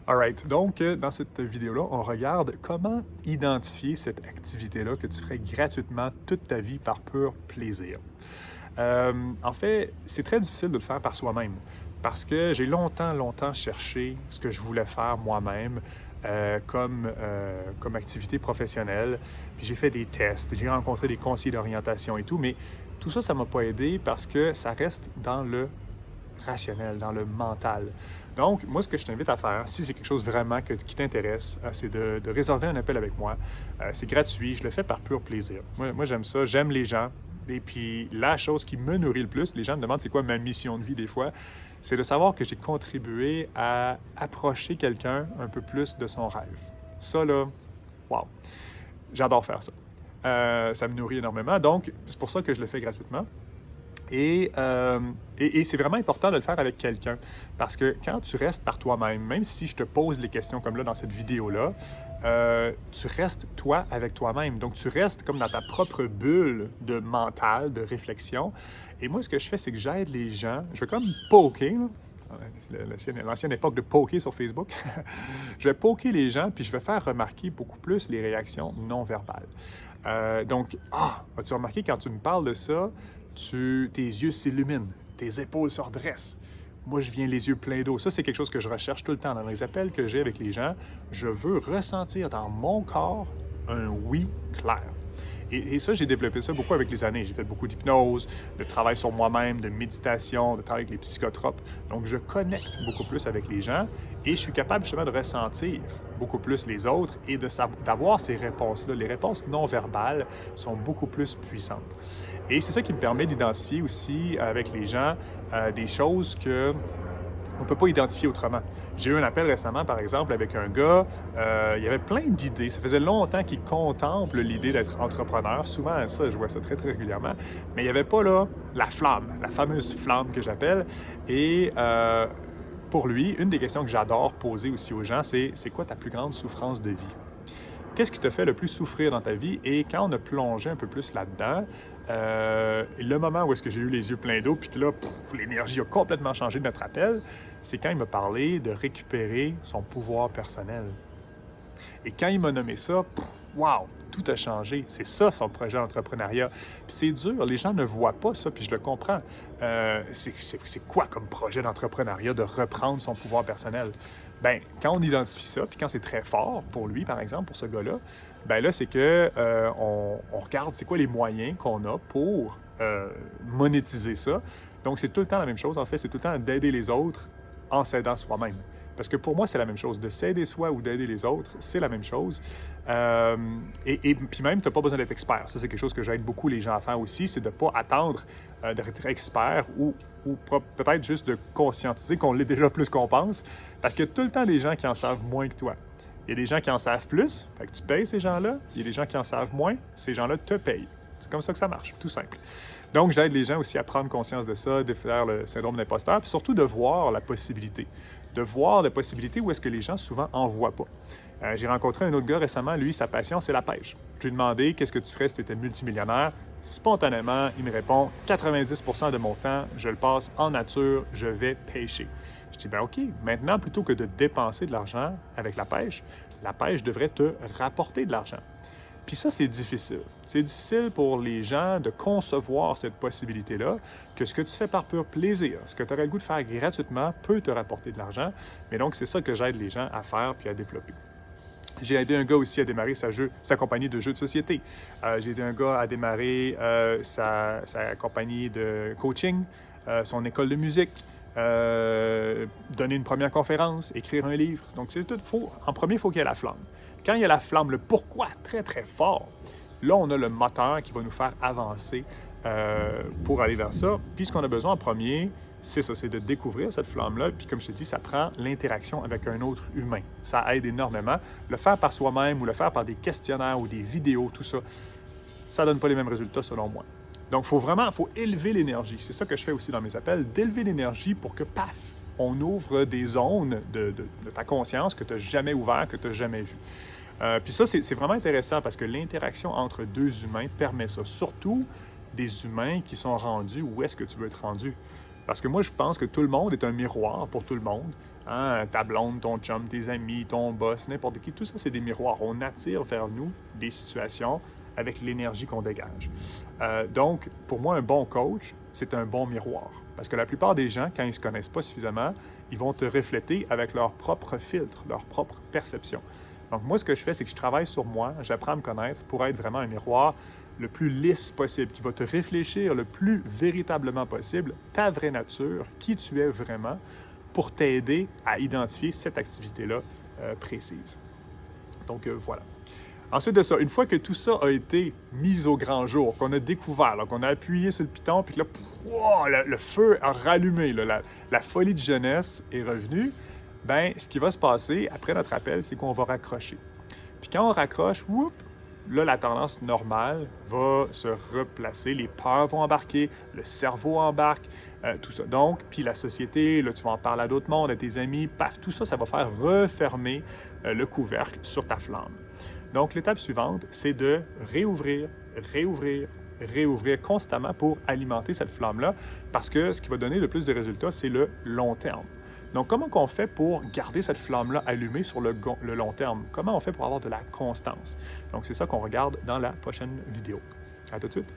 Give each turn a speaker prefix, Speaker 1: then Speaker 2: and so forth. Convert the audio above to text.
Speaker 1: Alright, donc dans cette vidéo-là, on regarde comment identifier cette activité-là que tu ferais gratuitement toute ta vie par pur plaisir. En fait, c'est très difficile de le faire par soi-même parce que j'ai longtemps cherché ce que je voulais faire moi-même comme activité professionnelle. Puis j'ai fait des tests, j'ai rencontré des conseillers d'orientation et tout, mais tout ça, ça ne m'a pas aidé parce que ça reste dans le rationnel, dans le mental. Donc, moi, ce que je t'invite à faire, si c'est quelque chose vraiment qui t'intéresse, c'est de réserver un appel avec moi. C'est gratuit, je le fais par pur plaisir. Moi j'aime ça, j'aime les gens. Et puis, la chose qui me nourrit le plus, les gens me demandent c'est quoi ma mission de vie des fois, c'est de savoir que j'ai contribué à approcher quelqu'un un peu plus de son rêve. Ça, là, wow! J'adore faire ça. Ça me nourrit énormément, donc c'est pour ça que je le fais gratuitement. Et c'est vraiment important de le faire avec quelqu'un parce que quand tu restes par toi-même, même si je te pose les questions comme là dans cette vidéo-là, tu restes toi avec toi-même. Donc, tu restes comme dans ta propre bulle de mental, de réflexion. Et moi, ce que je fais, c'est que j'aide les gens. Je vais comme poker, là. L'ancienne époque de poker sur Facebook. Je vais poker les gens, puis je vais faire remarquer beaucoup plus les réactions non verbales. Donc, as-tu remarqué quand tu me parles de ça, tes yeux s'illuminent, tes épaules se redressent. Moi, je viens les yeux pleins d'eau. Ça, c'est quelque chose que je recherche tout le temps dans les appels que j'ai avec les gens. Je veux ressentir dans mon corps un oui clair. Et ça, j'ai développé ça beaucoup avec les années. J'ai fait beaucoup d'hypnose, de travail sur moi-même, de méditation, de travail avec les psychotropes. Donc, je connecte beaucoup plus avec les gens et je suis capable justement de ressentir beaucoup plus les autres et d'avoir ces réponses-là. Les réponses non verbales sont beaucoup plus puissantes. Et c'est ça qui me permet d'identifier aussi avec les gens des choses que on ne peut pas identifier autrement. J'ai eu un appel récemment, par exemple, avec un gars, il y avait plein d'idées. Ça faisait longtemps qu'il contemple l'idée d'être entrepreneur. Souvent, ça, je vois ça très, très régulièrement. Mais il n'y avait pas, là, la flamme, la fameuse flamme que j'appelle. Et pour lui, une des questions que j'adore poser aussi aux gens, c'est quoi ta plus grande souffrance de vie? Qu'est-ce qui te fait le plus souffrir dans ta vie? Et quand on a plongé un peu plus là-dedans, le moment où est-ce que j'ai eu les yeux pleins d'eau, puis que là, l'énergie a complètement changé de notre appel, c'est quand il m'a parlé de récupérer son pouvoir personnel. Et quand il m'a nommé ça, wow, tout a changé. C'est ça son projet d'entrepreneuriat. Puis c'est dur, les gens ne voient pas ça, puis je le comprends. C'est quoi comme projet d'entrepreneuriat de reprendre son pouvoir personnel? Bien, quand on identifie ça, puis quand c'est très fort pour lui, par exemple, pour ce gars-là, bien là, c'est que on regarde c'est quoi les moyens qu'on a pour monétiser ça. Donc, c'est tout le temps la même chose. En fait, c'est tout le temps d'aider les autres en s'aidant soi-même. Parce que pour moi, c'est la même chose. De s'aider soi ou d'aider les autres, c'est la même chose. Et puis même, tu n'as pas besoin d'être expert. Ça, c'est quelque chose que j'aide beaucoup les gens à faire aussi, c'est de ne pas attendre d'être expert ou peut-être juste de conscientiser qu'on l'est déjà plus qu'on pense. Parce qu'il y a tout le temps des gens qui en savent moins que toi. Il y a des gens qui en savent plus, fait que tu payes ces gens-là. Il y a des gens qui en savent moins, ces gens-là te payent. C'est comme ça que ça marche, tout simple. Donc, j'aide les gens aussi à prendre conscience de ça, de faire le syndrome d'imposteur, puis surtout de voir la possibilité. De voir la possibilité où est-ce que les gens souvent en voient pas. J'ai rencontré un autre gars récemment, lui, sa passion, c'est la pêche. Je lui ai demandé qu'est-ce que tu ferais si tu étais multimillionnaire. Spontanément, il me répond 90% de mon temps, je le passe en nature, je vais pêcher. Je dis, ben OK, maintenant, plutôt que de dépenser de l'argent avec la pêche devrait te rapporter de l'argent. Puis ça, c'est difficile. C'est difficile pour les gens de concevoir cette possibilité-là, que ce que tu fais par pur plaisir, ce que tu aurais le goût de faire gratuitement peut te rapporter de l'argent. Mais donc, c'est ça que j'aide les gens à faire puis à développer. J'ai aidé un gars aussi à démarrer sa compagnie de jeux de société. J'ai aidé un gars à démarrer sa compagnie de coaching, son école de musique, donner une première conférence, écrire un livre. Donc, c'est tout. En premier, il faut qu'il y ait la flamme. Quand il y a la flamme, le pourquoi très, très fort, là, on a le moteur qui va nous faire avancer pour aller vers ça. Puis, ce qu'on a besoin en premier, c'est ça, c'est de découvrir cette flamme-là. Puis, comme je te dis, ça prend l'interaction avec un autre humain. Ça aide énormément. Le faire par soi-même ou le faire par des questionnaires ou des vidéos, tout ça, ça ne donne pas les mêmes résultats selon moi. Donc, il faut élever l'énergie. C'est ça que je fais aussi dans mes appels, d'élever l'énergie pour que, paf, on ouvre des zones de ta conscience que tu n'as jamais ouvertes, que tu n'as jamais vues. Puis ça, c'est vraiment intéressant parce que l'interaction entre deux humains permet ça. Surtout des humains qui sont rendus où est-ce que tu veux être rendu. Parce que moi, je pense que tout le monde est un miroir pour tout le monde. Hein, ta blonde, ton chum, tes amis, ton boss, n'importe qui, tout ça, c'est des miroirs. On attire vers nous des situations avec l'énergie qu'on dégage. Donc, pour moi, un bon coach, c'est un bon miroir. Parce que la plupart des gens, quand ils ne se connaissent pas suffisamment, ils vont te refléter avec leur propre filtre, leur propre perception. Donc, moi, ce que je fais, c'est que je travaille sur moi, j'apprends à me connaître pour être vraiment un miroir le plus lisse possible, qui va te réfléchir le plus véritablement possible ta vraie nature, qui tu es vraiment, pour t'aider à identifier cette activité-là précise. Donc, voilà. Ensuite de ça, une fois que tout ça a été mis au grand jour, qu'on a découvert, qu'on a appuyé sur le piton, puis que là, wow, le feu a rallumé, là, la folie de jeunesse est revenue, ben, ce qui va se passer après notre appel, c'est qu'on va raccrocher. Puis quand on raccroche, whoop, là, la tendance normale va se replacer, les peurs vont embarquer, le cerveau embarque, tout ça. Donc, puis la société, là, tu vas en parler à d'autres mondes, à tes amis, paf, tout ça, ça va faire refermer le couvercle sur ta flamme. Donc, l'étape suivante, c'est de réouvrir, réouvrir, réouvrir constamment pour alimenter cette flamme-là, parce que ce qui va donner le plus de résultats, c'est le long terme. Donc, comment on fait pour garder cette flamme-là allumée sur le long terme? Comment on fait pour avoir de la constance? Donc, c'est ça qu'on regarde dans la prochaine vidéo. À tout de suite!